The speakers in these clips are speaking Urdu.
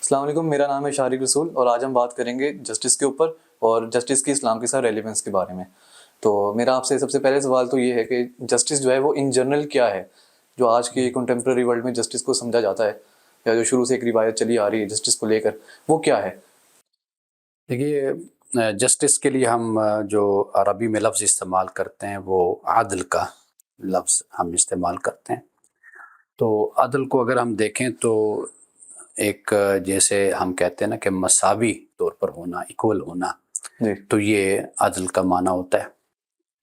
السلام علیکم، میرا نام ہے شارق رسول اور آج ہم بات کریں گے جسٹس کے اوپر اور جسٹس کی اسلام کے ساتھ ریلیونس کے بارے میں۔ تو میرا آپ سے سب سے پہلے سوال تو یہ ہے کہ جسٹس جو ہے وہ ان جنرل کیا ہے، جو آج کی کنٹمپرری ورلڈ میں جسٹس کو سمجھا جاتا ہے یا جو شروع سے ایک روایت چلی آ رہی ہے جسٹس کو لے کر، وہ کیا ہے؟ دیکھیے، جسٹس کے لیے ہم جو عربی میں لفظ استعمال کرتے ہیں وہ عدل کا لفظ ہم استعمال کرتے ہیں۔ تو عدل کو اگر ہم دیکھیں تو ایک جیسے ہم کہتے ہیں نا کہ مساوی طور پر ہونا، ایکول ہونا، تو یہ عدل کا معنی ہوتا ہے۔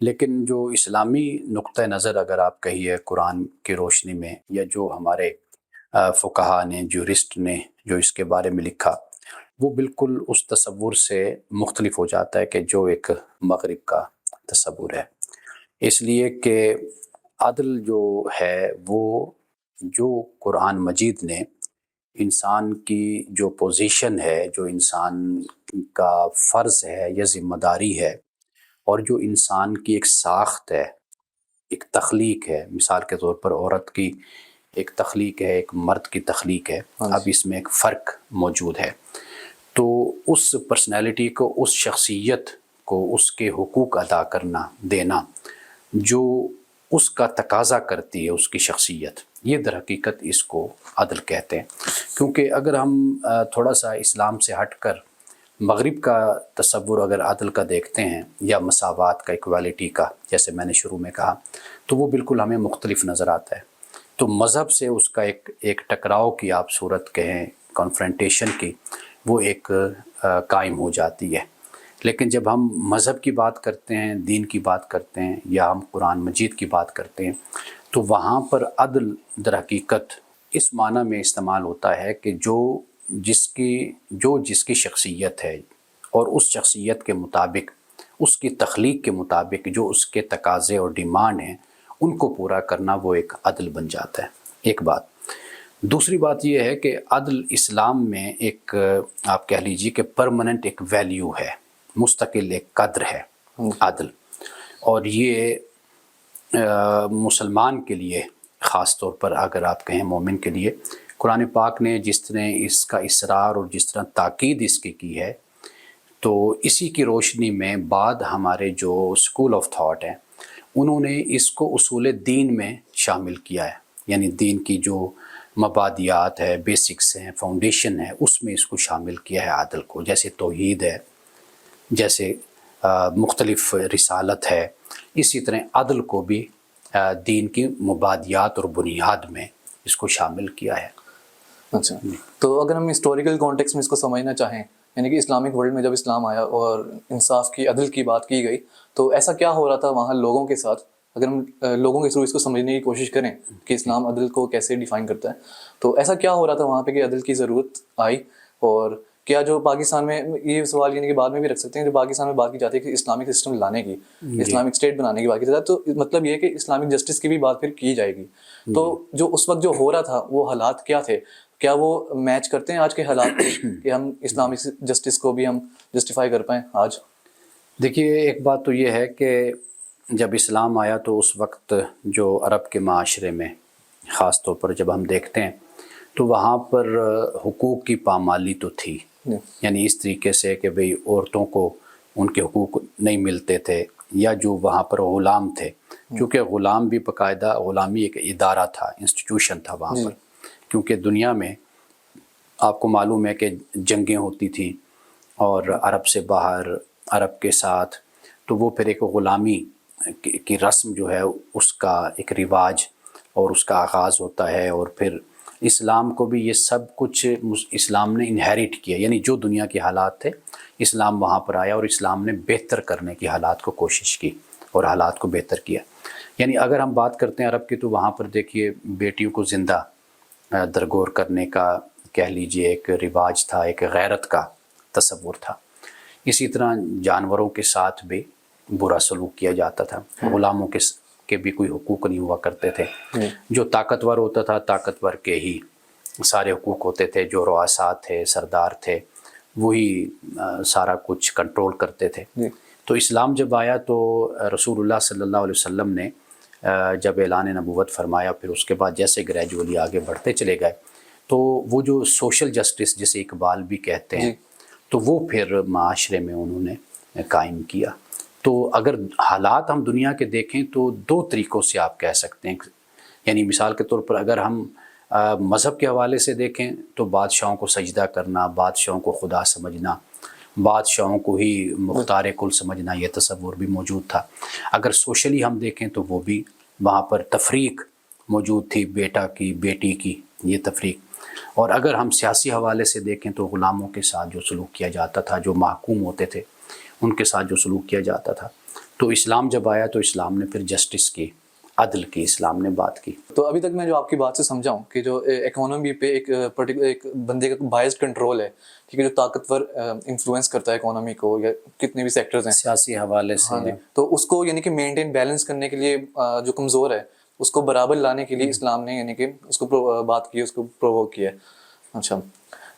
لیکن جو اسلامی نقطہ نظر اگر آپ کہیے قرآن کی روشنی میں، یا جو ہمارے فقہا نے، جورسٹ نے جو اس کے بارے میں لکھا، وہ بالکل اس تصور سے مختلف ہو جاتا ہے کہ جو ایک مغرب کا تصور ہے۔ اس لیے کہ عدل جو ہے وہ جو قرآن مجید نے انسان کی جو پوزیشن ہے، جو انسان کا فرض ہے یا ذمہ داری ہے، اور جو انسان کی ایک ساخت ہے، ایک تخلیق ہے، مثال کے طور پر عورت کی ایک تخلیق ہے، ایک مرد کی تخلیق ہے، اب اس میں ایک فرق موجود ہے۔ تو اس پرسنالٹی کو، اس شخصیت کو اس کے حقوق ادا کرنا، دینا جو اس کا تقاضا کرتی ہے، اس کی شخصیت، یہ در حقیقت اس کو عدل کہتے ہیں۔ کیونکہ اگر ہم تھوڑا سا اسلام سے ہٹ کر مغرب کا تصور اگر عدل کا دیکھتے ہیں، یا مساوات کا، ایکوالٹی کا، جیسے میں نے شروع میں کہا، تو وہ بالکل ہمیں مختلف نظر آتا ہے۔ تو مذہب سے اس کا ایک ٹکراؤ کی آپ صورت کہیں، کنفرنٹیشن کی، وہ ایک قائم ہو جاتی ہے۔ لیکن جب ہم مذہب کی بات کرتے ہیں، دین کی بات کرتے ہیں، یا ہم قرآن مجید کی بات کرتے ہیں، تو وہاں پر عدل در حقیقت اس معنی میں استعمال ہوتا ہے کہ جو جس کی شخصیت ہے، اور اس شخصیت کے مطابق، اس کی تخلیق کے مطابق جو اس کے تقاضے اور ڈیمانڈ ہیں، ان کو پورا کرنا، وہ ایک عدل بن جاتا ہے۔ ایک بات۔ دوسری بات یہ ہے کہ عدل اسلام میں ایک، آپ کہہ لیجیے کہ پرماننٹ ایک ویلیو ہے، مستقل ایک قدر ہے عدل۔ اور یہ مسلمان کے لیے خاص طور پر، اگر آپ کہیں مومن کے لیے، قرآن پاک نے جس طرح اس کا اصرار اور جس طرح تاکید اس کی ہے، تو اسی کی روشنی میں بعد ہمارے جو اسکول آف تھاٹ ہیں، انہوں نے اس کو اصول دین میں شامل کیا ہے۔ یعنی دین کی جو مبادیات ہے، بیسکس ہیں، فاؤنڈیشن ہے، اس میں اس کو شامل کیا ہے عدل کو۔ جیسے توحید ہے، جیسے مختلف رسالت ہے، اسی طرح عدل کو بھی دین کی مبادیات اور بنیاد میں اس کو شامل کیا ہے۔ اچھا، تو اگر ہم ہسٹوریکل کانٹیکس میں اس کو سمجھنا چاہیں، یعنی کہ اسلامک ورلڈ میں جب اسلام آیا اور انصاف کی، عدل کی بات کی گئی، تو ایسا کیا ہو رہا تھا وہاں لوگوں کے ساتھ؟ اگر ہم لوگوں کے تھرو اس کو سمجھنے کی کوشش کریں کہ اسلام عدل کو کیسے ڈیفائن کرتا ہے، تو ایسا کیا ہو رہا تھا وہاں پہ کہ عدل کی ضرورت آئی؟ اور کیا جو پاکستان میں، یہ سوال یعنی کہ بعد میں بھی رکھ سکتے ہیں، جو پاکستان میں بات کی جاتی ہے کہ اسلامک سسٹم لانے کی، اسلامک اسٹیٹ بنانے کی بات کی جاتی ہے، تو مطلب یہ کہ اسلامک جسٹس کی بھی بات پھر کی جائے گی۔ تو جو اس وقت جو ہو رہا تھا وہ حالات کیا تھے؟ کیا وہ میچ کرتے ہیں آج کے حالات کہ ہم اسلامک جسٹس کو بھی ہم جسٹیفائی کر پائیں آج؟ دیکھیے، ایک بات تو یہ ہے کہ جب اسلام آیا تو اس وقت جو عرب کے معاشرے میں خاص طور پر جب ہم دیکھتے ہیں، تو وہاں پر حقوق کی پامالی تو تھی۔ یعنی اس طریقے سے کہ بھئی عورتوں کو ان کے حقوق نہیں ملتے تھے، یا جو وہاں پر غلام تھے، کیونکہ غلام بھی باقاعدہ، غلامی ایک ادارہ تھا، انسٹیٹیوشن تھا وہاں پر۔ کیونکہ دنیا میں آپ کو معلوم ہے کہ جنگیں ہوتی تھیں، اور عرب سے باہر، عرب کے ساتھ، تو وہ پھر ایک غلامی کی رسم جو ہے، اس کا ایک رواج اور اس کا آغاز ہوتا ہے۔ اور پھر اسلام کو بھی یہ سب کچھ اسلام نے انہیریٹ کیا، یعنی جو دنیا کے حالات تھے، اسلام وہاں پر آیا اور اسلام نے بہتر کرنے کی حالات کو کوشش کی اور حالات کو بہتر کیا۔ یعنی اگر ہم بات کرتے ہیں عرب کی، تو وہاں پر دیکھیے بیٹیوں کو زندہ درگور کرنے کا، کہہ لیجئے، ایک رواج تھا، ایک غیرت کا تصور تھا۔ اسی طرح جانوروں کے ساتھ بھی برا سلوک کیا جاتا تھا، غلاموں کے بھی کوئی حقوق نہیں ہوا کرتے تھے۔ جو طاقتور ہوتا تھا، طاقتور کے ہی سارے حقوق ہوتے تھے، جو رؤساء تھے، سردار تھے، وہی سارا کچھ کنٹرول کرتے تھے۔ تو اسلام جب آیا تو رسول اللہ صلی اللہ علیہ وسلم نے جب اعلان نبوت فرمایا، پھر اس کے بعد جیسے گریجولی آگے بڑھتے چلے گئے، تو وہ جو سوشل جسٹس جسے اقبال بھی کہتے ہیں تو وہ پھر معاشرے میں انہوں نے قائم کیا. تو اگر حالات ہم دنیا کے دیکھیں تو دو طریقوں سے آپ کہہ سکتے ہیں. یعنی مثال کے طور پر اگر ہم مذہب کے حوالے سے دیکھیں تو بادشاہوں کو سجدہ کرنا، بادشاہوں کو خدا سمجھنا، بادشاہوں کو ہی مختار کل سمجھنا، یہ تصور بھی موجود تھا. اگر سوشلی ہم دیکھیں تو وہ بھی وہاں پر تفریق موجود تھی، بیٹا کی بیٹی کی یہ تفریق. اور اگر ہم سیاسی حوالے سے دیکھیں تو غلاموں کے ساتھ جو سلوک کیا جاتا تھا، جو محکوم ہوتے تھے ان کے ساتھ جو سلوک کیا جاتا تھا. تو اسلام جب آیا تو اسلام نے پھر جسٹس کی، عدل کی اسلام نے بات کی. تو ابھی تک میں جو آپ کی بات سے سمجھا ہوں کہ جو اکانومی پہ ایک پرٹیکولر ایک بندے کا بائسڈ کنٹرول ہے، ٹھیک ہے، جو طاقتور انفلوئنس کرتا ہے اکانومی کو یا کتنے بھی سیکٹرز ہیں سیاسی حوالے سے. ہاں جی، تو اس کو یعنی کہ مینٹین بیلنس کرنے کے لیے جو کمزور ہے اس کو برابر لانے کے لیے اسلام نے یعنی کہ اس کو بات کی، اس کو پرووک کیا ہے. اچھا،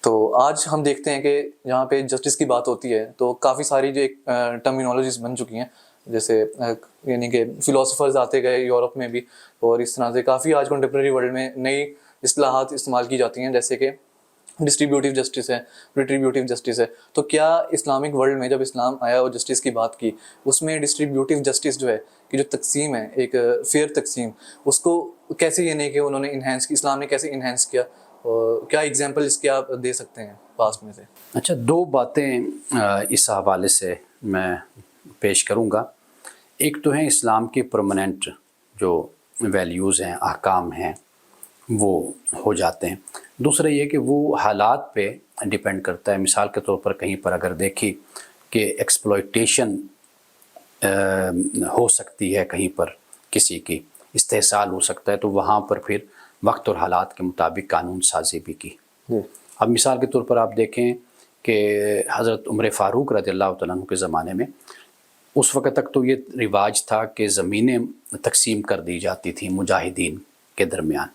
تو آج ہم دیکھتے ہیں کہ جہاں پہ جسٹس کی بات ہوتی ہے تو کافی ساری جو ایک ٹرمینالوجیز بن چکی ہیں، جیسے یعنی کہ فلاسفرز آتے گئے یورپ میں بھی، اور اس طرح سے کافی آج کنٹمپریری ورلڈ میں نئی اصطلاحات استعمال کی جاتی ہیں، جیسے کہ ڈسٹریبیوٹیو جسٹس ہے، ریٹریبیوٹیو جسٹس ہے. تو کیا اسلامک ورلڈ میں جب اسلام آیا اور جسٹس کی بات کی، اس میں ڈسٹریبیوٹیو جسٹس جو ہے کہ جو تقسیم ہے، ایک فیئر تقسیم، اس کو کیسے یعنی کہ انہوں نے انہینس کی، اسلام نے کیسے انہینس کیا، اور کیا ایگزامپل اس کے آپ دے سکتے ہیں پاس میں سے؟ اچھا، دو باتیں اس حوالے سے میں پیش کروں گا. ایک تو ہیں اسلام کے پرماننٹ جو ویلیوز ہیں، احکام ہیں، وہ ہو جاتے ہیں. دوسرا یہ کہ وہ حالات پہ ڈیپینڈ کرتا ہے. مثال کے طور پر کہیں پر اگر دیکھی کہ ایکسپلوئٹیشن ہو سکتی ہے، کہیں پر کسی کی استحصال ہو سکتا ہے، تو وہاں پر پھر وقت اور حالات کے مطابق قانون سازی بھی کی. اب مثال کے طور پر آپ دیکھیں کہ حضرت عمر فاروق رضی اللہ تعالیٰ عنہ کے زمانے میں اس وقت تک تو یہ رواج تھا کہ زمینیں تقسیم کر دی جاتی تھیں مجاہدین کے درمیان،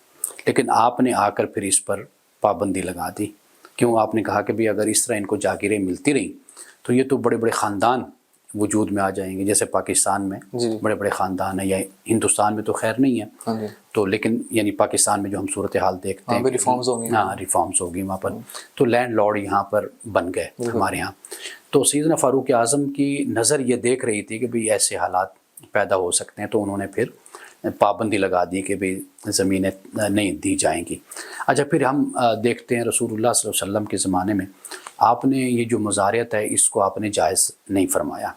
لیکن آپ نے آ کر پھر اس پر پابندی لگا دی. کیوں؟ آپ نے کہا کہ بھی اگر اس طرح ان کو جاگیریں ملتی رہیں تو یہ تو بڑے بڑے خاندان وجود میں آ جائیں گے. جیسے پاکستان میں بڑے بڑے خاندان ہیں، یا ہندوستان میں تو خیر نہیں ہے تو، لیکن یعنی پاکستان میں جو ہم صورتحال دیکھتے ہیں، ریفارمز ہوں گی، ہاں ریفارمز ہوگی وہاں پر، تو لینڈ لارڈ یہاں پر بن گئے ہمارے یہاں. تو سیدنا فاروق اعظم کی نظر یہ دیکھ رہی تھی کہ بھی ایسے حالات پیدا ہو سکتے ہیں، تو انہوں نے پھر پابندی لگا دی کہ بھی زمینیں نہیں دی جائیں گی. اچھا، پھر ہم دیکھتے ہیں رسول اللہ صلی اللہ علیہ وسلم کے زمانے میں آپ نے یہ جو مزارعت ہے اس کو آپ نے جائز نہیں فرمایا.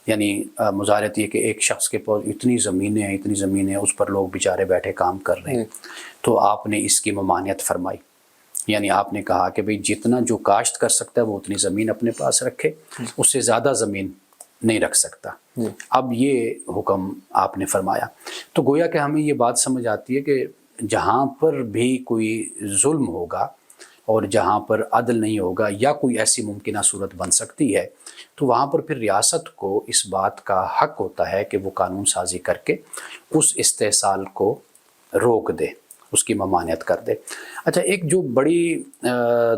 یعنی مزارعت یہ کہ ایک شخص کے پاس اتنی زمینیں ہیں، اس پر لوگ بیچارے بیٹھے کام کر رہے ہیں، تو آپ نے اس کی ممانعت فرمائی. یعنی آپ نے کہا کہ بھئی جتنا جو کاشت کر سکتا ہے وہ اتنی زمین اپنے پاس رکھے، اس سے زیادہ زمین نہیں رکھ سکتا. اب یہ حکم آپ نے فرمایا. تو گویا کہ ہمیں یہ بات سمجھ آتی ہے کہ جہاں پر بھی کوئی ظلم ہوگا اور جہاں پر عدل نہیں ہوگا یا کوئی ایسی ممکنہ صورت بن سکتی ہے، تو وہاں پر پھر ریاست کو اس بات کا حق ہوتا ہے کہ وہ قانون سازی کر کے اس استحصال کو روک دے، اس کی ممانعت کر دے. اچھا، ایک جو بڑی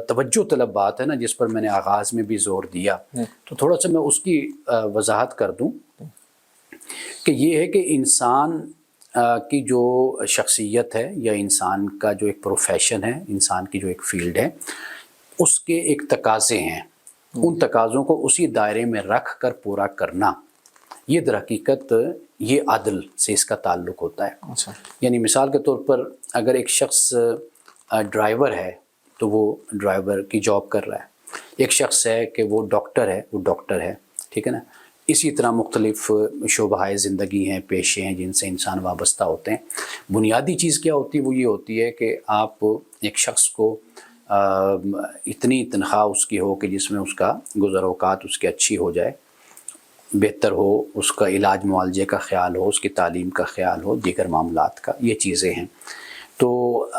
توجہ طلب بات ہے نا، جس پر میں نے آغاز میں بھی زور دیا، تو تھوڑا سا میں اس کی وضاحت کر دوں کہ یہ ہے کہ انسان کی جو شخصیت ہے یا انسان کا جو ایک پروفیشن ہے، انسان کی جو ایک فیلڈ ہے، اس کے ایک تقاضے ہیں. ان تقاضوں کو اسی دائرے میں رکھ کر پورا کرنا، یہ در حقیقت یہ عدل سے اس کا تعلق ہوتا ہے. یعنی مثال کے طور پر اگر ایک شخص ڈرائیور ہے تو وہ ڈرائیور کی جاب کر رہا ہے، ایک شخص ہے کہ وہ ڈاکٹر ہے، وہ ڈاکٹر ہے، ٹھیک ہے نا. اسی طرح مختلف شعبۂ زندگی ہیں، پیشے ہیں جن سے انسان وابستہ ہوتے ہیں. بنیادی چیز کیا ہوتی ہے؟ وہ یہ ہوتی ہے کہ آپ ایک شخص کو اتنی تنخواہ اس کی ہو کہ جس میں اس کا گزر اوقات اس کی اچھی ہو جائے، بہتر ہو، اس کا علاج معالجے کا خیال ہو، اس کی تعلیم کا خیال ہو، دیگر معاملات کا، یہ چیزیں ہیں. تو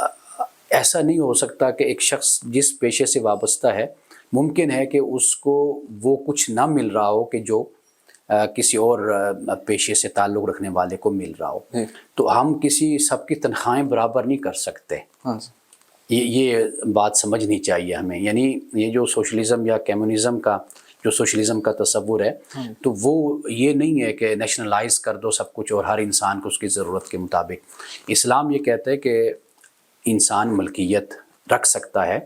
ایسا نہیں ہو سکتا کہ ایک شخص جس پیشے سے وابستہ ہے، ممکن ہے کہ اس کو وہ کچھ نہ مل رہا ہو کہ جو کسی اور پیشے سے تعلق رکھنے والے کو مل رہا ہو. تو ہم کسی سب کی تنخواہیں برابر نہیں کر سکتے. یہ بات سمجھنی چاہیے ہمیں. یعنی یہ جو سوشلزم یا کمیونزم کا جو سوشلزم کا تصور ہے، تو وہ یہ نہیں ہے کہ نیشنلائز کر دو سب کچھ اور ہر انسان کو اس کی ضرورت کے مطابق. اسلام یہ کہتا ہے کہ انسان ملکیت رکھ سکتا ہے،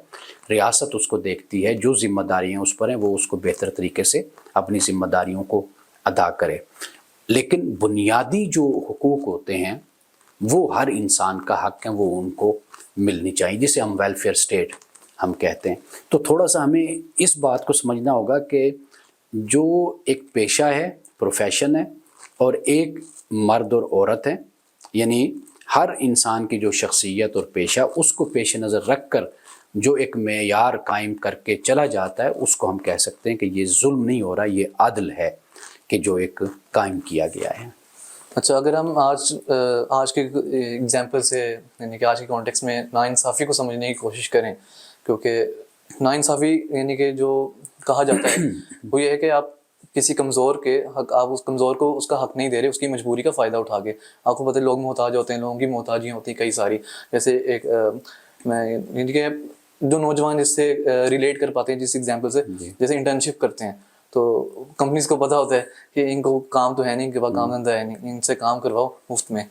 ریاست اس کو دیکھتی ہے، جو ذمہ داریاں اس پر ہیں وہ اس کو بہتر طریقے سے اپنی ذمہ داریوں کو ادا کرے۔ لیکن بنیادی جو حقوق ہوتے ہیں وہ ہر انسان کا حق ہے، وہ ان کو ملنی چاہیے، جسے ہم ویلفیئر اسٹیٹ ہم کہتے ہیں۔ تو تھوڑا سا ہمیں اس بات کو سمجھنا ہوگا کہ جو ایک پیشہ ہے، پروفیشن ہے، اور ایک مرد اور عورت ہے، یعنی ہر انسان کی جو شخصیت اور پیشہ، اس کو پیش نظر رکھ کر جو ایک معیار قائم کر کے چلا جاتا ہے، اس کو ہم کہہ سکتے ہیں کہ یہ ظلم نہیں ہو رہا، یہ عدل ہے کہ جو ایک قائم کیا گیا ہے۔ اچھا، اگر ہم آج کے ایگزامپل سے، یعنی کہ آج کے کانٹیکس میں ناانصافی کو سمجھنے کی کوشش کریں، کیونکہ ناانصافی یعنی کہ جو کہا جاتا ہے وہ یہ ہے کہ آپ کسی کمزور کے حق، آپ اس کمزور کو اس کا حق نہیں دے رہے، اس کی مجبوری کا فائدہ اٹھا کے۔ آپ کو پتہ ہے لوگ محتاج ہوتے ہیں، لوگوں کی محتاجیاں ہوتی ہیں کئی ساری، جیسے ایک میں یعنی کہ جو نوجوان جس سے ریلیٹ کر پاتے ہیں جس ایگزامپل سے، جیسے انٹرنشپ کرتے ہیں، تو کمپنیز کو پتہ ہوتا ہے کہ ان کو کام تو ہے نہیں، ان کے پاس کام دھندہ ہے نہیں، ان سے کام کرواؤ مفت میں،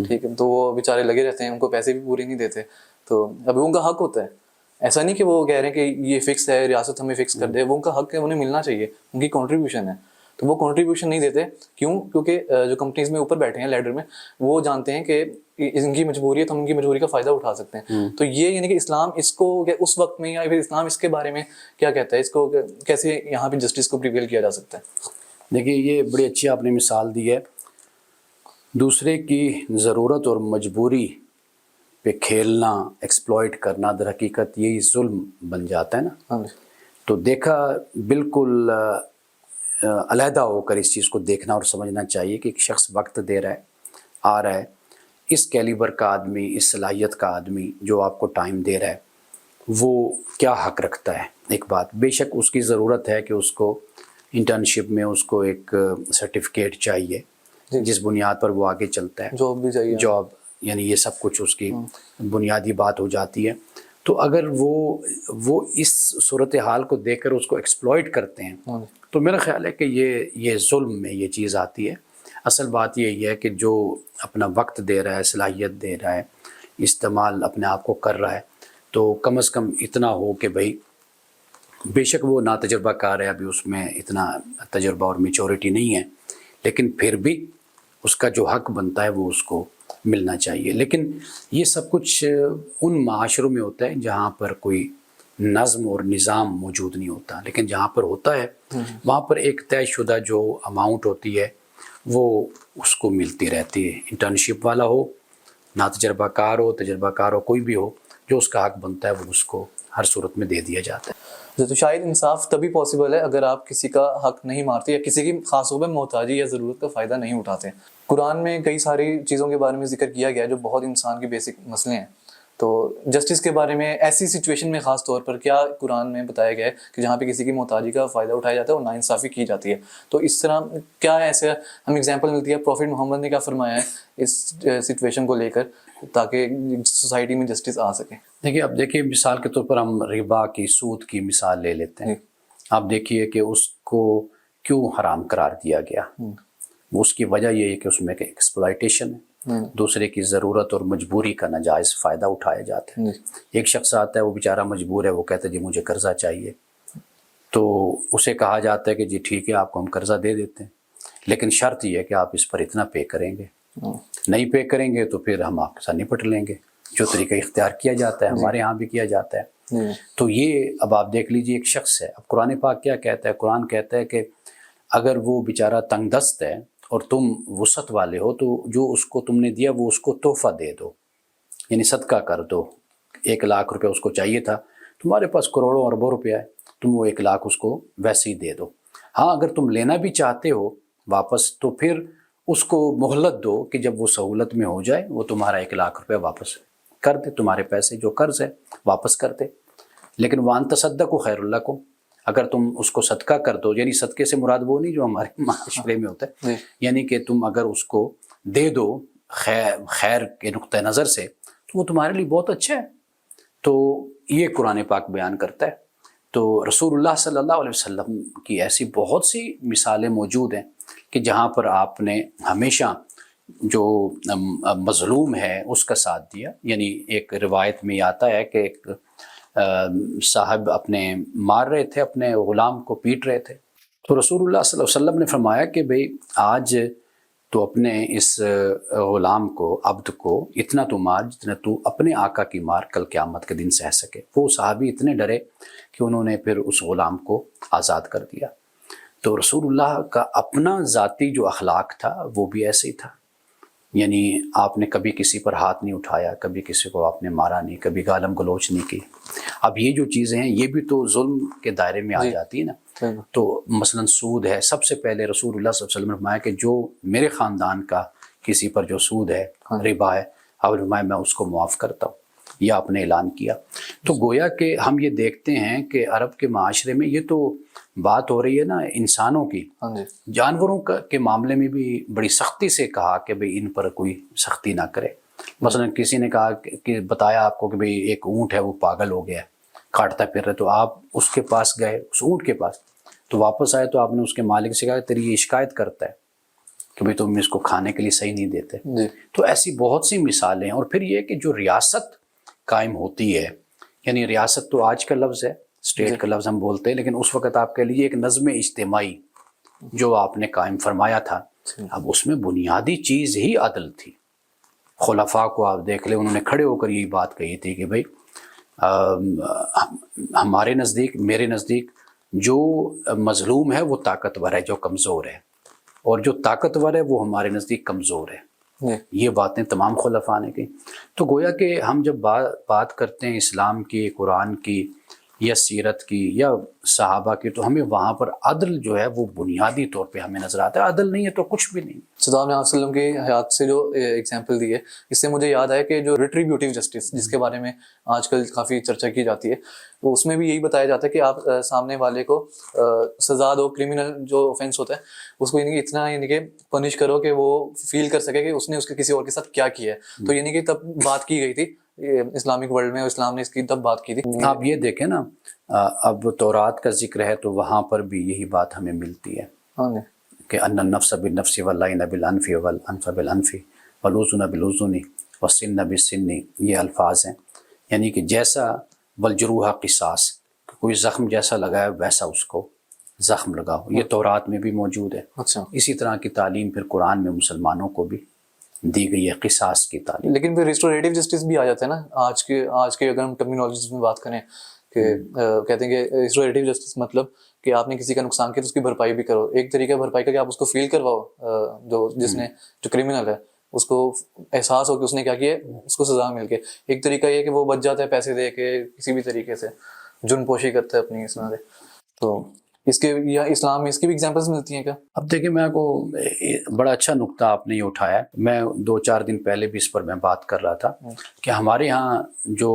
ٹھیک ہے، تو وہ بیچارے لگے رہتے ہیں، ان کو پیسے بھی پورے نہیں دیتے۔ تو ابھی ان کا حق ہوتا ہے، ایسا نہیں کہ وہ کہہ رہے ہیں کہ یہ فکس ہے، ریاست ہمیں فکس کر دے، وہ ان کا حق ہے، انہیں ملنا چاہیے، ان کی کنٹریبیوشن ہے، تو وہ کنٹریبیوشن نہیں دیتے۔ کیوں؟ کیونکہ جو کمپنیز میں اوپر بیٹھے ہیں لیڈر میں، وہ جانتے ہیں کہ ان کی مجبوری ہے، تو ہم ان کی مجبوری کا فائدہ اٹھا سکتے ہیں۔ تو یہ یعنی کہ اسلام اس کو اس وقت میں، یا پھر اسلام اس کے بارے میں کیا کہتا ہے، اس کو کیسے یہاں پہ جسٹس کو پریویل کیا جا سکتا ہے؟ دیکھیے، یہ بڑی اچھی آپ نے مثال دی ہے۔ دوسرے کی ضرورت اور مجبوری پہ کھیلنا، ایکسپلائٹ کرنا، در حقیقت یہی ظلم بن جاتا ہے نا۔ ہاں جی، تو دیکھا بالکل علیحدہ ہو کر اس چیز کو دیکھنا اور سمجھنا چاہیے کہ ایک شخص وقت دے رہا ہے، آ رہا ہے، اس کیلیبر کا آدمی، اس صلاحیت کا آدمی جو آپ کو ٹائم دے رہا ہے، وہ کیا حق رکھتا ہے۔ ایک بات، بے شک اس کی ضرورت ہے کہ اس کو انٹرنشپ میں اس کو ایک سرٹیفکیٹ چاہیے جس بنیاد پر وہ آگے چلتا ہے، جاب بھی چاہیے، جاب، یعنی یہ سب کچھ اس کی بنیادی بات ہو جاتی ہے۔ تو اگر وہ اس صورتحال کو دیکھ کر اس کو ایکسپلائٹ کرتے ہیں، تو میرا خیال ہے کہ یہ ظلم میں یہ چیز آتی ہے۔ اصل بات یہی ہے کہ جو اپنا وقت دے رہا ہے، صلاحیت دے رہا ہے، استعمال اپنے آپ کو کر رہا ہے، تو کم از کم اتنا ہو کہ بھائی، بے شک وہ ناتجربہ کار ہے، ابھی اس میں اتنا تجربہ اور میچورٹی نہیں ہے، لیکن پھر بھی اس کا جو حق بنتا ہے وہ اس کو ملنا چاہیے۔ لیکن یہ سب کچھ ان معاشروں میں ہوتا ہے جہاں پر کوئی نظم اور نظام موجود نہیں ہوتا، لیکن جہاں پر ہوتا ہے وہاں پر ایک طے شدہ جو اماؤنٹ ہوتی ہے وہ اس کو ملتی رہتی ہے۔ انٹرنشپ والا ہو، ناتجربہ کار ہو، تجربہ کار ہو، کوئی بھی ہو، جو اس کا حق بنتا ہے وہ اس کو ہر صورت میں دے دیا جاتا ہے۔ تو شاید انصاف تبھی پاسبل ہے اگر آپ کسی کا حق نہیں مارتے، یا کسی کی خاص طور پہ محتاجی یا ضرورت کا فائدہ نہیں اٹھاتے۔ قرآن میں کئی ساری چیزوں کے بارے میں ذکر کیا گیا جو بہت انسان کے بیسک مسئلے ہیں، تو جسٹس کے بارے میں ایسی سچویشن میں خاص طور پر کیا قرآن میں بتایا گیا ہے کہ جہاں پہ کسی کی محتاجی کا فائدہ اٹھایا جاتا ہے اور ناانصافی کی جاتی ہے؟ تو اس طرح کیا ایسے ہم ایگزامپل ملتی ہے پروفٹ محمد نے کیا فرمایا ہے اس سچویشن کو لے کر تاکہ سوسائٹی میں جسٹس آ سکے؟ دیکھیے، اب دیکھیے مثال کے طور پر ہم ربا کی، سود کی مثال لے لیتے ہیں۔ آپ دیکھیے کہ اس کو کیوں حرام قرار دیا گیا۔ اس کی وجہ یہ ہے کہ اس میں ایکسپلائٹیشن ہے، دوسرے کی ضرورت اور مجبوری کا ناجائز فائدہ اٹھایا جاتا ہے۔ ایک شخص آتا ہے، وہ بیچارہ مجبور ہے، وہ کہتا ہے جی مجھے قرضہ چاہیے، تو اسے کہا جاتا ہے کہ جی ٹھیک ہے، آپ کو ہم قرضہ دے دیتے ہیں، لیکن شرط یہ ہے کہ آپ اس پر اتنا پے کریں گے، نہیں پے کریں گے تو پھر ہم آپ کے ساتھ نپٹ لیں گے، جو طریقہ اختیار کیا جاتا ہے، ہمارے ہاں بھی کیا جاتا ہے۔ تو یہ اب آپ دیکھ لیجیے، ایک شخص ہے، اب قرآن پاک کیا کہتا ہے؟ قرآن کہتا ہے کہ اگر وہ بیچارہ تنگ دست ہے اور تم وسعت والے ہو، تو جو اس کو تم نے دیا وہ اس کو تحفہ دے دو، یعنی صدقہ کر دو۔ 1,00,000 روپے اس کو چاہیے تھا، تمہارے پاس کروڑوں اربوں روپیہ ہے، تم وہ 1,00,000 اس کو ویسے ہی دے دو۔ ہاں، اگر تم لینا بھی چاہتے ہو واپس، تو پھر اس کو مہلت دو کہ جب وہ سہولت میں ہو جائے وہ تمہارا 1,00,000 روپے واپس کر دے، تمہارے پیسے جو قرض ہے واپس کر دے۔ لیکن وَأَن تَصَدَّقُوا خَيْرٌ لَكُمْ، اگر تم اس کو صدقہ کر دو، یعنی صدقے سے مراد وہ نہیں جو ہمارے معاشرے میں ہوتا ہے، یعنی کہ تم اگر اس کو دے دو خیر کے نقطہ نظر سے، تو وہ تمہارے لیے بہت اچھا ہے۔ تو یہ قرآن پاک بیان کرتا ہے۔ تو رسول اللہ صلی اللہ علیہ وسلم کی ایسی بہت سی مثالیں موجود ہیں کہ جہاں پر آپ نے ہمیشہ جو مظلوم ہے اس کا ساتھ دیا. یعنی ایک روایت میں آتا ہے کہ ایک صاحب اپنے مار رہے تھے، اپنے غلام کو پیٹ رہے تھے، تو رسول اللہ صلی اللہ علیہ وسلم نے فرمایا کہ بھئی آج تو اپنے اس غلام کو، عبد کو اتنا تو مار جتنا تو اپنے آقا کی مار کل قیامت کے دن سہ سکے. وہ صحابی اتنے ڈرے کہ انہوں نے پھر اس غلام کو آزاد کر دیا. تو رسول اللہ کا اپنا ذاتی جو اخلاق تھا وہ بھی ایسے ہی تھا. یعنی آپ نے کبھی کسی پر ہاتھ نہیں اٹھایا، کبھی کسی کو آپ نے مارا نہیں، کبھی گالم گلوچ نہیں کی. اب یہ جو چیزیں ہیں یہ بھی تو ظلم کے دائرے میں آ جاتی ہے نا. تو مثلا سود ہے، سب سے پہلے رسول اللہ صلی اللہ علیہ وسلم نے فرمایا کہ جو میرے خاندان کا کسی پر جو سود ہے، ربا ہے، اب فرمایا میں اس کو معاف کرتا ہوں، یا آپ نے اعلان کیا. تو گویا کہ ہم یہ دیکھتے ہیں کہ عرب کے معاشرے میں یہ تو بات ہو رہی ہے نا انسانوں کی، جانوروں کے معاملے میں بھی بڑی سختی سے کہا کہ بھئی ان پر کوئی سختی نہ کرے. مثلا کسی نے کہا کہ بتایا آپ کو کہ بھئی ایک اونٹ ہے وہ پاگل ہو گیا ہے، کاٹتا پھر رہے، تو آپ اس کے پاس گئے، اس اونٹ کے پاس، تو واپس آئے تو آپ نے اس کے مالک سے کہا کہ تیری یہ شکایت کرتا ہے کہ بھئی تم اس کو کھانے کے لیے صحیح نہیں دیتے. تو ایسی بہت سی مثالیں ہیں. اور پھر یہ کہ جو ریاست قائم ہوتی ہے، یعنی ریاست تو آج کا لفظ ہے، اسٹیٹ کا لفظ ہم بولتے ہیں، لیکن اس وقت آپ کے لیے ایک نظم اجتماعی جو آپ نے قائم فرمایا تھا، اب اس میں بنیادی چیز ہی عدل تھی. خلفاء کو آپ دیکھ لیں، انہوں نے کھڑے ہو کر یہی بات کہی تھی کہ بھئی ہمارے نزدیک، میرے نزدیک جو مظلوم ہے وہ طاقتور ہے، جو کمزور ہے، اور جو طاقتور ہے وہ ہمارے نزدیک کمزور ہے. یہ باتیں تمام خلفاء نے کی. تو گویا کہ ہم جب بات کرتے ہیں اسلام کی، قرآن کی، یا سیرت کی، یا صحابہ کی، تو ہمیں وہاں پر عدل جو ہے وہ بنیادی طور پہ ہمیں نظر آتا ہے. عدل نہیں ہے تو کچھ بھی نہیں. صدام علیہ وسلم کی حیات سے جو ایگزامپل دی ہے، اس سے مجھے یاد ہے کہ جو ریٹریبیوٹیو جسٹس جس کے بارے میں آج کل کافی چرچا کی جاتی ہے، وہ اس میں بھی یہی بتایا جاتا ہے کہ آپ سامنے والے کو سزا دو، کرمنل جو آفینس ہوتا ہے اس کو یعنی کہ اتنا یعنی کہ پنش کرو کہ وہ فیل کر سکے کہ اس نے اس کے کسی اور کے ساتھ کیا کیا ہے. تو یعنی کہ تب بات کی گئی تھی اسلامک ورلڈ میں، اور اسلام نے اس کی تب بات کی تھی. آپ یہ دیکھیں نا، اب تورات کا ذکر ہے تو وہاں پر بھی یہی بات ہمیں ملتی ہے کہ ان النفس بالنفس والعین بالعنف والانف بالانف والاذن بالاذن والسن بالسن. یہ الفاظ ہیں، یعنی کہ جیسا والجروح قصاص، کوئی زخم جیسا لگایا ویسا اس کو زخم لگاؤ. یہ تورات میں بھی موجود ہے. اسی طرح کی تعلیم پھر قرآن میں مسلمانوں کو بھی دی گئی ہے، قصاص کی تعلیم. لیکن پھر ریسٹوریٹیو جسٹس بھی آ جاتا ہے نا آج کے اگر ہم ٹرمینالوجیز میں بات کریں کہ کہتے ہیں کہ ریسٹوریٹیو جسٹس مطلب کہ آپ نے کسی کا نقصان کیا تو اس کی بھرپائی بھی کرو. ایک طریقہ بھرپائی کا کہ آپ اس کو فیل کرواؤ، جو کرمنل ہے اس کو احساس ہو کہ اس نے کیا کیا، اس کو سزا مل کے. ایک طریقہ یہ کہ وہ بچ جاتا ہے پیسے دے کے، کسی بھی طریقے سے جرم پوشی کرتا ہے اپنی اس طرح سے. تو اس کے یا اسلام میں اس کی بھی ایگزامپلس ملتی ہیں کیا؟ اب دیکھیں، میں کو بڑا اچھا نقطہ آپ نے یہ اٹھایا. میں 2-4 دن پہلے بھی اس پر میں بات کر رہا تھا کہ ہمارے ہاں جو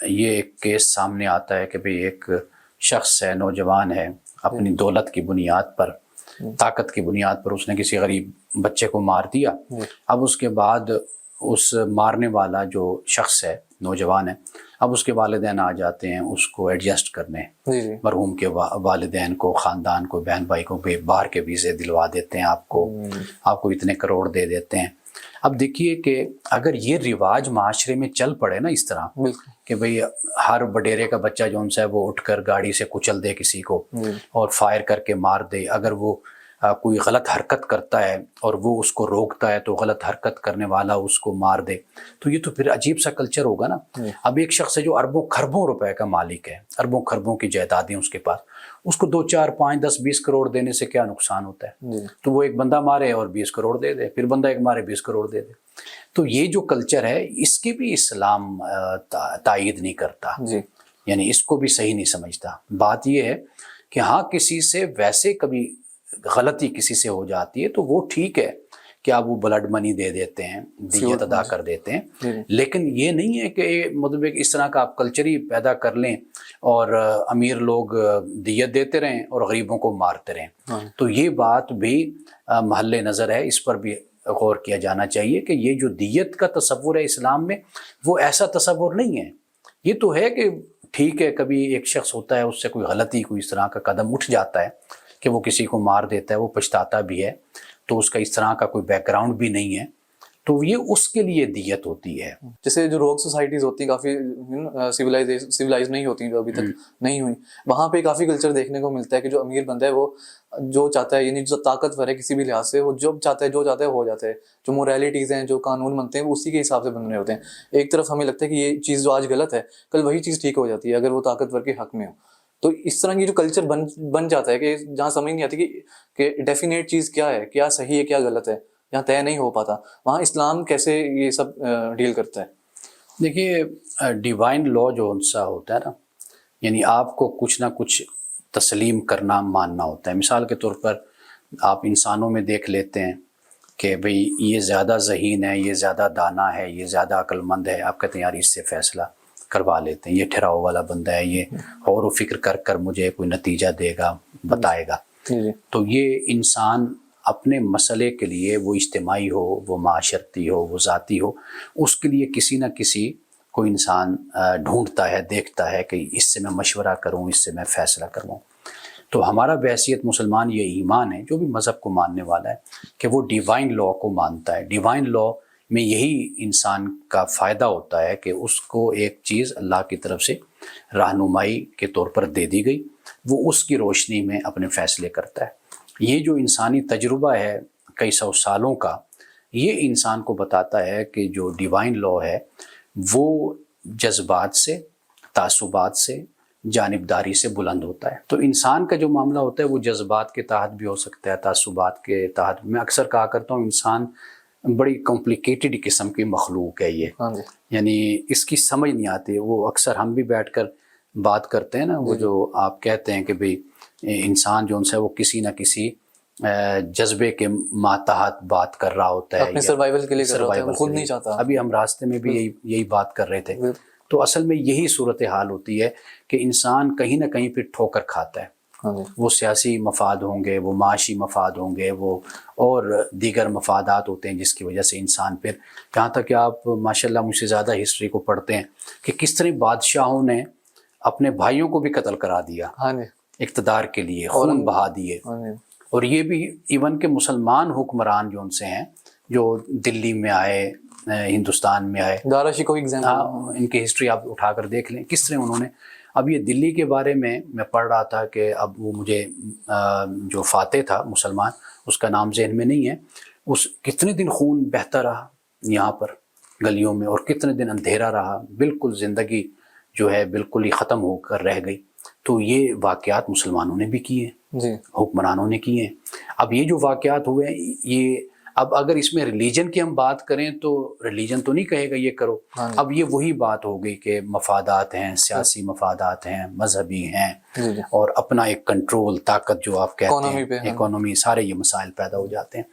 یہ ایک کیس سامنے آتا ہے کہ بھئی ایک شخص ہے، نوجوان ہے، اپنی دولت کی بنیاد پر، طاقت کی بنیاد پر اس نے کسی غریب بچے کو مار دیا. اب اس کے بعد اس مارنے والا جو شخص ہے، نوجوان ہے، اب اس کے والدین آ جاتے ہیں اس کو ایڈجسٹ کرنے، مرحوم کے والدین کو، خاندان کو، بہن بھائی کو باہر کے ویزے دلوا دیتے ہیں، آپ کو اتنے کروڑ دے دیتے ہیں. اب دیکھیے کہ اگر یہ رواج معاشرے میں چل پڑے نا اس طرح کہ بھئی ہر وڈیرے کا بچہ جو ہے وہ اٹھ کر گاڑی سے کچل دے کسی کو اور فائر کر کے مار دے، اگر وہ کوئی غلط حرکت کرتا ہے اور وہ اس کو روکتا ہے تو غلط حرکت کرنے والا اس کو مار دے، تو یہ تو پھر عجیب سا کلچر ہوگا نا. اب ایک شخص ہے جو اربوں خربوں روپے کا مالک ہے، اربوں خربوں کی جائیدادیں اس کے پاس، اس کو 2 4 5 10 20 کروڑ دینے سے کیا نقصان ہوتا ہے؟ تو وہ ایک بندہ مارے اور 20 کروڑ دے دے، پھر بندہ ایک مارے 20 کروڑ دے دے. تو یہ جو کلچر ہے اس کی بھی اسلام تائید نہیں کرتا، یعنی اس کو بھی صحیح نہیں سمجھتا. بات یہ ہے کہ ہاں کسی سے ویسے کبھی غلطی کسی سے ہو جاتی ہے تو وہ ٹھیک ہے کہ آپ وہ بلڈ منی دے دیتے ہیں، دیت ادا کر دیتے ہیں، لیکن یہ نہیں ہے کہ مطلب اس طرح کا آپ کلچر ہی پیدا کر لیں اور امیر لوگ دیت دیتے رہیں اور غریبوں کو مارتے رہیں. تو یہ بات بھی محل نظر ہے، اس پر بھی غور کیا جانا چاہیے کہ یہ جو دیت کا تصور ہے اسلام میں وہ ایسا تصور نہیں ہے. یہ تو ہے کہ ٹھیک ہے کبھی ایک شخص ہوتا ہے اس سے کوئی غلطی، کوئی اس طرح کا قدم اٹھ جاتا ہے کہ وہ کسی کو مار دیتا ہے، وہ پچھتاتا بھی ہے، تو اس کا اس طرح کا کوئی بیک گراؤنڈ بھی نہیں ہے، تو یہ اس کے لیے دیت ہوتی ہے. جیسے جو روگ سوسائٹیز ہوتی ہیں کافی سویلائز نہیں ہوتی جو ابھی تک نہیں ہوئی, وہاں پہ کافی کلچر دیکھنے کو ملتا ہے کہ جو امیر بندہ ہے وہ جو چاہتا ہے, یعنی جو طاقتور ہے کسی بھی لحاظ سے, وہ جو چاہتا ہے ہو جاتا ہے. جو موریلٹیز ہیں, جو قانون بنتے ہیں, وہ اسی کے حساب سے بن رہے ہوتے ہیں. ایک طرف ہمیں لگتا ہے کہ یہ چیز جو آج غلط ہے کل وہی چیز ٹھیک ہو جاتی ہے اگر وہ طاقتور کے حق میں ہو. تو اس طرح کی جو کلچر بن جاتا ہے کہ جہاں سمجھ نہیں آتی کہ ڈیفینیٹ چیز کیا ہے, کیا صحیح ہے کیا غلط ہے, جہاں طے نہیں ہو پاتا, وہاں اسلام کیسے یہ سب ڈیل کرتا ہے؟ دیکھیے ڈیوائن لا جو ان سا ہوتا ہے نا, یعنی آپ کو کچھ نہ کچھ تسلیم کرنا ماننا ہوتا ہے. مثال کے طور پر آپ انسانوں میں دیکھ لیتے ہیں کہ بھئی یہ زیادہ ذہین ہے, یہ زیادہ دانا ہے, یہ زیادہ عقل مند ہے, آپ کہتے ہیں یار اس سے فیصلہ کروا لیتے ہیں, یہ ٹھہراؤ والا بندہ ہے, یہ غور و فکر کر مجھے کوئی نتیجہ دے گا, بتائے گا. تو یہ انسان اپنے مسئلے کے لیے, وہ اجتماعی ہو, وہ معاشرتی ہو, وہ ذاتی ہو, اس کے لیے کسی نہ کسی کو انسان ڈھونڈتا ہے, دیکھتا ہے کہ اس سے میں مشورہ کروں, اس سے میں فیصلہ کروں. تو ہمارا بحیثیت مسلمان یہ ایمان ہے, جو بھی مذہب کو ماننے والا ہے, کہ وہ ڈیوائن لا کو مانتا ہے. ڈیوائن لا میں یہی انسان کا فائدہ ہوتا ہے کہ اس کو ایک چیز اللہ کی طرف سے رہنمائی کے طور پر دے دی گئی, وہ اس کی روشنی میں اپنے فیصلے کرتا ہے. یہ جو انسانی تجربہ ہے کئی سو سالوں کا, یہ انسان کو بتاتا ہے کہ جو ڈیوائن لا ہے وہ جذبات سے, تعصبات سے, جانبداری سے بلند ہوتا ہے. تو انسان کا جو معاملہ ہوتا ہے وہ جذبات کے تحت بھی ہو سکتا ہے, تعصبات کے تحت. میں اکثر کہا کرتا ہوں انسان بڑی کمپلیکیٹڈ قسم کی مخلوق ہے یہ, یعنی اس کی سمجھ نہیں آتی. وہ اکثر ہم بھی بیٹھ کر بات کرتے ہیں نا, وہ جو آپ کہتے ہیں کہ بھئی انسان جو ان سے وہ کسی نہ کسی جذبے کے ماتحت بات کر رہا ہوتا ہے, اپنے سروائیول کے لیے کر رہا ہوتا ہے, وہ خود نہیں چاہتا. ابھی ہم راستے میں بھی یہی بات کر رہے تھے. تو اصل میں یہی صورتحال ہوتی ہے کہ انسان کہیں نہ کہیں پہ ٹھوکر کھاتا ہے. وہ سیاسی مفاد ہوں گے, وہ معاشی مفاد ہوں گے, وہ اور دیگر مفادات ہوتے ہیں جس کی وجہ سے انسان پھر, جہاں تک کہ آپ ماشاءاللہ مجھ سے زیادہ ہسٹری کو پڑھتے ہیں کہ کس طرح بادشاہوں نے اپنے بھائیوں کو بھی قتل کرا دیا اقتدار کے لیے, خون بہا دیے. اور یہ بھی ایون کہ مسلمان حکمران جو ان سے ہیں, جو دلی میں آئے, ہندوستان میں آئے, دارا شکوہ ایگزامپل, ان کی ہسٹری آپ اٹھا کر دیکھ لیں کس طرح انہوں نے. اب یہ دلی کے بارے میں پڑھ رہا تھا کہ اب وہ مجھے جو فاتح تھا مسلمان, اس کا نام ذہن میں نہیں ہے, اس کتنے دن خون بہتا رہا یہاں پر گلیوں میں, اور کتنے دن اندھیرا رہا, بالکل زندگی جو ہے بالکل ہی ختم ہو کر رہ گئی. تو یہ واقعات مسلمانوں نے بھی کیے, حکمرانوں نے کیے. اب یہ جو واقعات ہوئے, یہ اب اگر اس میں ریلیجن کی ہم بات کریں تو ریلیجن تو نہیں کہے گا یہ کرو. اب یہ وہی بات ہو گئی کہ مفادات ہیں, سیاسی مفادات ہیں, مذہبی ہیں, اور اپنا ایک کنٹرول, طاقت جو آپ کہتے ہیں, اکانومی, سارے یہ مسائل پیدا ہو جاتے ہیں.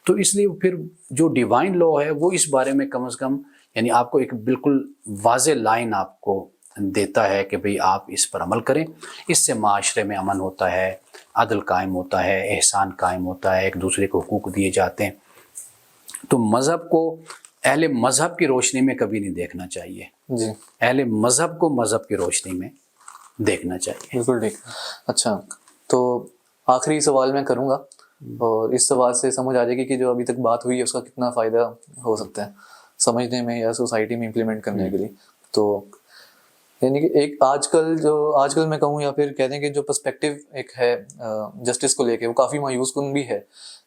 تو اس لیے پھر جو ڈیوائن لا ہے وہ اس بارے میں کم از کم, یعنی آپ کو ایک بالکل واضح لائن آپ کو دیتا ہے کہ بھئی آپ اس پر عمل کریں. اس سے معاشرے میں امن ہوتا ہے, عدل قائم ہوتا ہے, احسان قائم ہوتا ہے, ایک دوسرے کو حقوق دیے جاتے ہیں. تو مذہب کو اہل مذہب کی روشنی میں کبھی نہیں دیکھنا چاہیے. اہل مذہب کو مذہب کی روشنی میں دیکھنا چاہیے. بالکل ٹھیک. اچھا, تو آخری سوال میں کروں گا, اور اس سوال سے سمجھ آ جائے گی کہ جو ابھی تک بات ہوئی ہے اس کا کتنا فائدہ ہو سکتا ہے سمجھنے میں یا سوسائٹی میں امپلیمنٹ کرنے کے لیے. تو یعنی کہ ایک آج کل میں کہوں یا پھر کہتے ہیں کہ جو پرسپیکٹیو ایک ہے جسٹس کو لے کے, وہ کافی مایوس کن بھی ہے.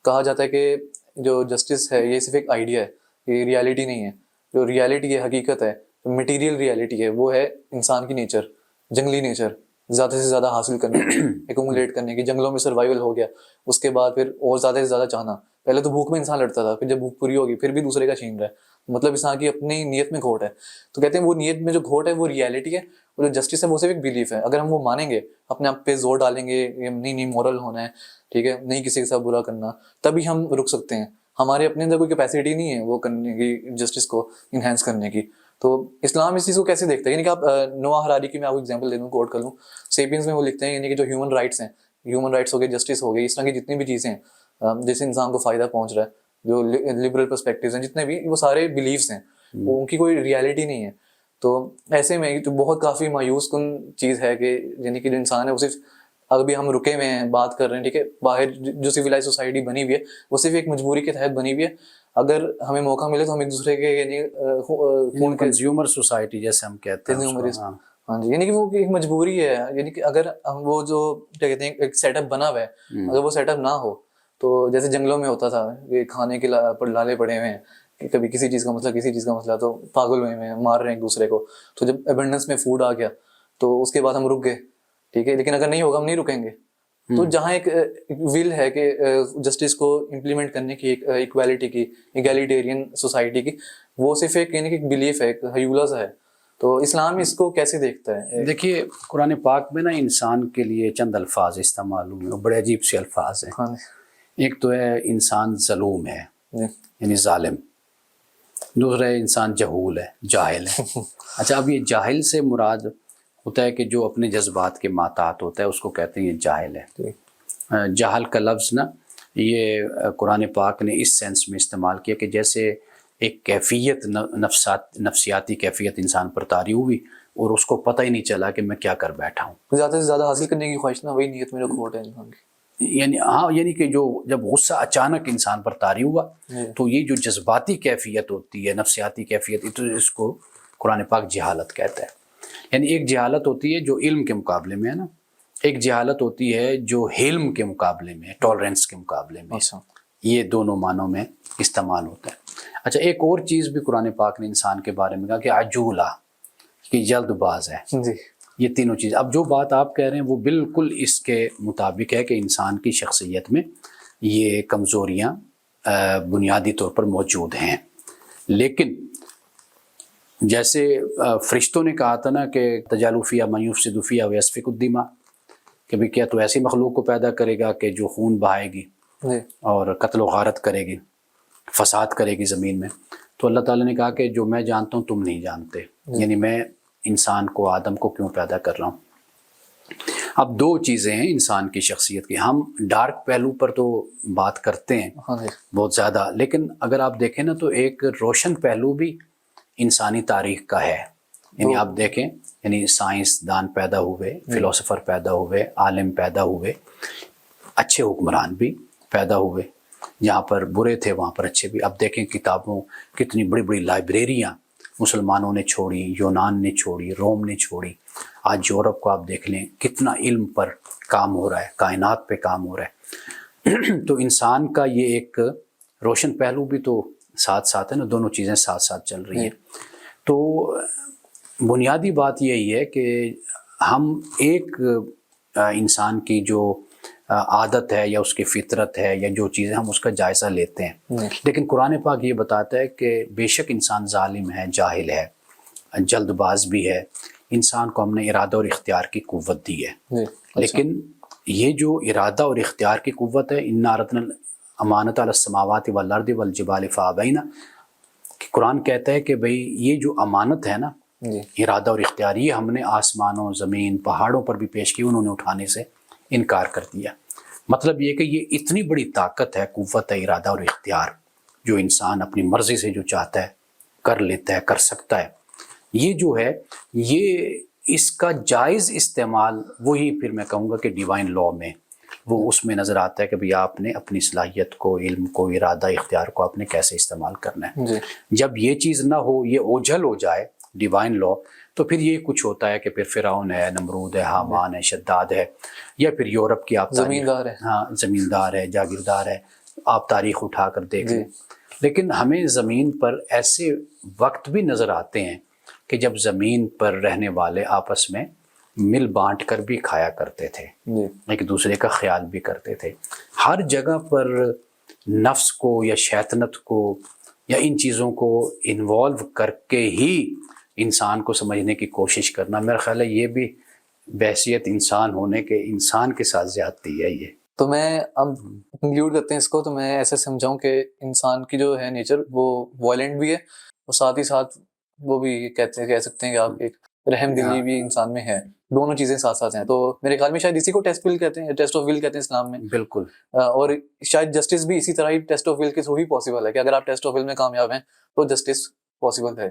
کہا جاتا ہے کہ جو جسٹس ہے یہ صرف ایک آئیڈیا ہے, یہ ریالٹی نہیں ہے. جو ریالٹی ہے, حقیقت ہے, مٹیریل ریالٹی ہے, وہ ہے انسان کی نیچر, جنگلی نیچر, زیادہ سے زیادہ حاصل کرنے کی, ایکومولیٹ کرنے کی. جنگلوں میں سروائیول ہو گیا, اس کے بعد پھر اور زیادہ سے زیادہ چاہنا. پہلے تو بھوک میں انسان لڑتا تھا, پھر جب بھوک پوری ہوگی پھر بھی دوسرے کا چھین رہا ہے. مطلب انسان کی اپنی نیت میں کھوٹ ہے. تو کہتے ہیں وہ نیت میں جو کھوٹ ہے وہ ریالٹی ہے, اور جو جسٹس ہے وہ صرف ایک بلیف ہے. اگر ہم وہ مانیں گے, اپنے آپ پہ زور ڈالیں گے, نہیں مورل ہونا ہے, ٹھیک ہے, نہیں کسی کے ساتھ برا کرنا, تبھی ہم رک سکتے ہیں. ہمارے اپنے اندر کوئی کیپیسٹی نہیں ہے وہ کرنے کی, جسٹس کو انہینس کرنے کی. تو اسلام اس چیز کو کیسے دیکھتا ہے؟ یعنی کہ آپ نوح حراری کی میں آپ کو ایگزامپل دے دوں, کوٹ کر لوں, سیپینس میں وہ لکھتے ہیں, یعنی کہ جو ہیومن رائٹس ہیں, ہیومن رائٹس ہو گئے, جسٹس ہو گئی, اس طرح کی جتنی بھی چیزیں ہیں جس سے انسان کو فائدہ پہنچ رہا ہے, جو لبرل پرسپیکٹیوز ہیں جتنے بھی, وہ سارے بلیفس ہیں, وہ ان کی کوئی ریالٹی نہیں ہے. تو ایسے میں تو بہت کافی مایوس کن چیز ہے کہ یعنی کہ جو انسان ہے وہ صرف, ابھی ہم رکے ہوئے ہیں بات کر رہے ہیں, ٹھیک ہے, باہر جو سویلائز سوسائٹی بنی ہوئی ہے وہ صرف ایک مجبوری کے تحت بنی ہوئی ہے. اگر ہمیں موقع ملے تو ہم ایک دوسرے کے یعنی خون کے کنزیومر سوسائٹی جیسے ہم کہتے ہیں اس کو، consumerism، ہاں۔ ہاں جی، یعنی کہ وہ ایک مجبوری ہے، یعنی کہ اگر ہم وہ جو کیا کہتے ہیں ایک سیٹ اپ بنا ہوا ہے، اگر وہ سیٹ اپ نہ ہو تو جیسے جنگلوں میں ہوتا تھا کہ کھانے کے لالے پڑے ہوئے ہیں، کہ کبھی کسی چیز کا مسئلہ کسی چیز کا مسئلہ، تو پاگل ہوئے ہیں مار رہے ہیں ایک دوسرے کو، تو جب ایبنڈنس میں فوڈ آ گیا تو اس کے بعد ہم رک گئے، ٹھیک ہے، لیکن اگر نہیں ہوگا ہم نہیں رکیں گے. تو جہاں ایک ول ہے کہ جسٹس کو امپلیمنٹ کرنے کی، ایک ایکویلٹی کی، ایگیلیٹیرین سوسائٹی کی، وہ صرف ایک یعنی کہ ایک بلیف ہے، ایک ہیولا سا ہے. تو اسلام اس کو کیسے دیکھتا ہے؟ دیکھیے قرآن پاک میں نا انسان کے لیے چند الفاظ استعمال ہوئے ہیں، بڑے عجیب سے الفاظ ہیں. ہاں ایک تو ہے انسان ظلوم ہے، جی یعنی ظالم. دوسرا ہے انسان جہول ہے، جاہل ہے. اچھا، اب یہ جاہل سے مراد ہوتا ہے کہ جو اپنے جذبات کے ماتحت ہوتا ہے، اس کو کہتے ہیں یہ جاہل ہے. جی جہل کا لفظ نا یہ قرآن پاک نے اس سینس میں استعمال کیا کہ جیسے ایک کیفیت نفسیاتی کیفیت انسان پر طاری ہوئی اور اس کو پتہ ہی نہیں چلا کہ میں کیا کر بیٹھا ہوں. زیادہ سے زیادہ حاصل کرنے کی خواہش نہ، وہی نیت میں کھوٹ ہے انسان کی. یعنی ہاں، یعنی کہ جو جب غصہ اچانک انسان پر طاری ہوا تو یہ جو جذباتی کیفیت ہوتی ہے، نفسیاتی کیفیت، تو اس کو قرآن پاک جہالت کہتا ہے. یعنی ایک جہالت ہوتی ہے جو علم کے مقابلے میں ہے نا، ایک جہالت ہوتی ہے جو حلم کے مقابلے میں، ٹالرنس کے مقابلے میں. اچھا یہ دونوں معنوں میں استعمال ہوتا ہے. اچھا، ایک اور چیز بھی قرآن پاک نے انسان کے بارے میں کہا کہ عجولہ، کہ جلد باز ہے. جی یہ تینوں چیز، اب جو بات آپ کہہ رہے ہیں وہ بالکل اس کے مطابق ہے کہ انسان کی شخصیت میں یہ کمزوریاں بنیادی طور پر موجود ہیں. لیکن جیسے فرشتوں نے کہا تھا نا کہ تجعل فیہا من یفسد فیہا ویسفک الدماء، کہ بھی کیا تو ایسی مخلوق کو پیدا کرے گا کہ جو خون بہائے گی جی اور قتل و غارت کرے گی، فساد کرے گی زمین میں. تو اللہ تعالیٰ نے کہا کہ جو میں جانتا ہوں تم نہیں جانتے، یعنی میں انسان کو، آدم کو کیوں پیدا کر رہا ہوں. اب دو چیزیں ہیں انسان کی شخصیت کی. ہم ڈارک پہلو پر تو بات کرتے ہیں ہاں جی بہت زیادہ، لیکن اگر آپ دیکھیں نا تو ایک روشن پہلو بھی انسانی تاریخ کا ہے. یعنی آپ دیکھیں، یعنی سائنس دان پیدا ہوئے، فلاسفر پیدا ہوئے، عالم پیدا ہوئے، اچھے حکمران بھی پیدا ہوئے، جہاں پر برے تھے وہاں پر اچھے بھی. اب دیکھیں کتابوں، کتنی بڑی بڑی لائبریریاں مسلمانوں نے چھوڑی، یونان نے چھوڑی، روم نے چھوڑی. آج یورپ کو آپ دیکھ لیں کتنا علم پر کام ہو رہا ہے، کائنات پہ کام ہو رہا ہے. تو انسان کا یہ ایک روشن پہلو بھی تو ساتھ ساتھ ہے نا، دونوں چیزیں ساتھ ساتھ چل رہی ہیں. تو بنیادی بات یہی ہے کہ ہم ایک انسان کی جو عادت ہے یا اس کی فطرت ہے یا جو چیزیں، ہم اس کا جائزہ لیتے ہیں. لیکن قرآن پاک یہ بتاتا ہے کہ بے شک انسان ظالم ہے، جاہل ہے، جلد باز بھی ہے. انسان کو ہم نے ارادہ اور اختیار کی قوت دی ہے، لیکن یہ جو ارادہ اور اختیار کی قوت ہے، انا عرضنا الامانۃ علی السماوات والارض والجبال فابین، کہ قرآن کہتا ہے کہ بھئی یہ جو امانت ہے نا، ارادہ اور اختیار، یہ ہم نے آسمانوں، زمین، پہاڑوں پر بھی پیش کی، انہوں نے اٹھانے سے انکار کر دیا. مطلب یہ کہ یہ اتنی بڑی طاقت ہے، قوت ہے، ارادہ اور اختیار، جو انسان اپنی مرضی سے جو چاہتا ہے کر لیتا ہے، کر سکتا ہے. یہ جو ہے، یہ اس کا جائز استعمال وہی پھر میں کہوں گا کہ ڈیوائن لاء میں وہ اس میں نظر آتا ہے کہ بھئی آپ نے اپنی صلاحیت کو، علم کو، ارادہ اختیار کو آپ نے کیسے استعمال کرنا ہے. جب یہ چیز نہ ہو، یہ اوجھل ہو جائے ڈیوائن لاء، تو پھر یہ کچھ ہوتا ہے کہ پھر فرعون ہے، نمرود ہے، حامان ہے، شداد ہے، یا پھر یورپ کی آپ زمیندار ہے، ہاں زمیندار ہے، جاگیردار ہے، آپ تاریخ اٹھا کر دیکھ لیں. لیکن ہمیں زمین پر ایسے وقت بھی نظر آتے ہیں کہ جب زمین پر رہنے والے آپس میں مل بانٹ کر بھی کھایا کرتے تھے، ایک دوسرے کا خیال بھی کرتے تھے. ہر جگہ پر نفس کو یا شیطنت کو یا ان چیزوں کو انوالو کر کے ہی انسان کو سمجھنے کی کوشش کرنا، میرا خیال ہے یہ بھی بحیثیت انسان ہونے کے انسان کے ساتھ زیادتی ہے. یہ تو میں اب کنکلیوڈ کرتے ہیں اس کو، تو میں ایسے سمجھاؤں کہ انسان کی جو ہے نیچر وہ وائلنٹ بھی ہے، اور ساتھ ہی ساتھ وہ بھی کہہ سکتے ہیں کہ آپ ایک رحم دلی بھی انسان میں ہے. دونوں چیزیں ساتھ ساتھ ہیں. تو میرے خیال میں شاید اسی کو ٹیسٹ ول کہتے ہیں، ٹیسٹ آف ول کہتے ہیں اسلام میں. بالکل. اور شاید جسٹس بھی اسی طرح ہی ٹیسٹ آف ول کے تھرو ہی پاسبل ہے، کہ اگر آپ ٹیسٹ آف ول میں کامیاب ہیں تو جسٹس پاسبل ہے.